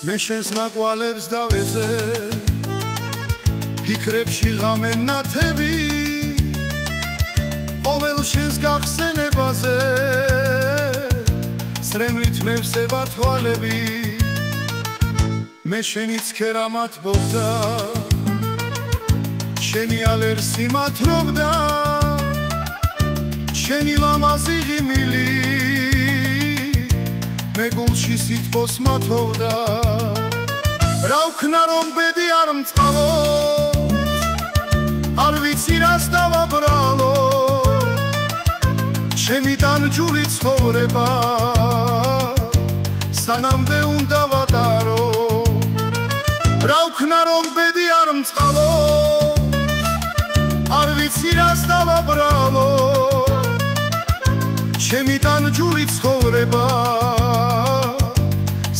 მე შენს ნაკვალებს დავეზე ფიქრებში ღამენ ნათები ყოველ შენს გახსენებაზე სრემლით მე ვსება თვალები მე შენიც ქერამად ბობდა შენი ალერსი მათრობდა შენი ლამაზი ღიმილი მე გულში სითბოს მათოვდა რა ვქნა რომ ბედი არ მწყალო არ ვიცი რას დავაბრალო ჩემიდან ჯული ცხოვრება სანამდე უნდა ვატარო რა ვქნა რომ ბედი არ მწყალო არ ვიცი რას დავაბრალო ჩემიდან ჯული ცხოვრება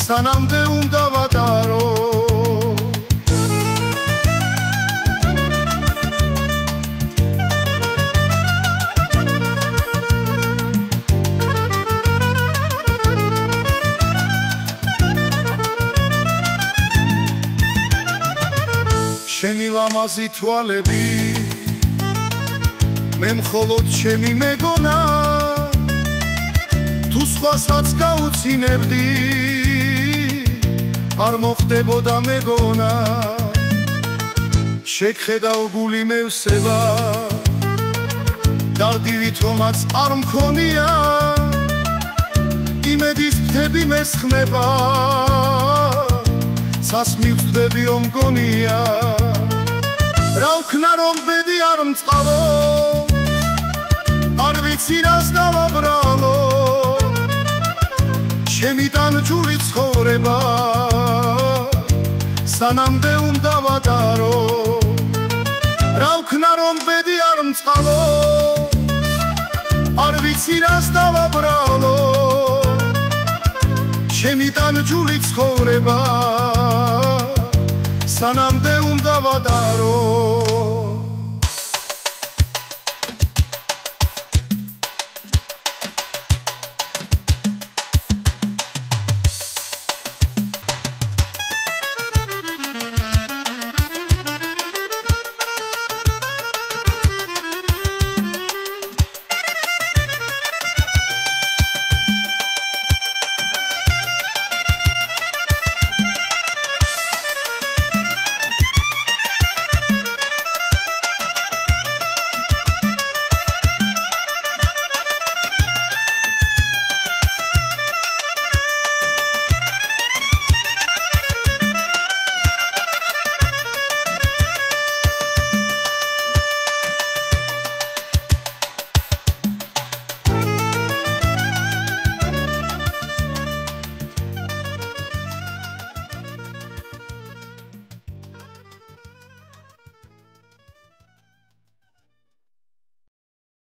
სანამდე უნდა ვატარო შენი ლამაზი თვალები მე მხოლოდ ჩემი მეგონა თუ სხვასაც გაუცინებდი არ მოხდებოდა მეგონა შეგხედავ გული მევსება დავდივით რომაც არ მქონია იმედის ფრთები მესხნება ცას მივხვდებიო მგონია რა ვქნა რომ ბედი არ მწყალო არ ვიცი რას დავაბრალო ჩემიდან ჯული ცხოვრება სანამდე უნდა ვატარო რა ვქნა რომ ბედი არ მწყალო არ ვიცი რას დავაბრალო ჩემიდან ჯული ცხოვრება სანამდე უნდა ვატარო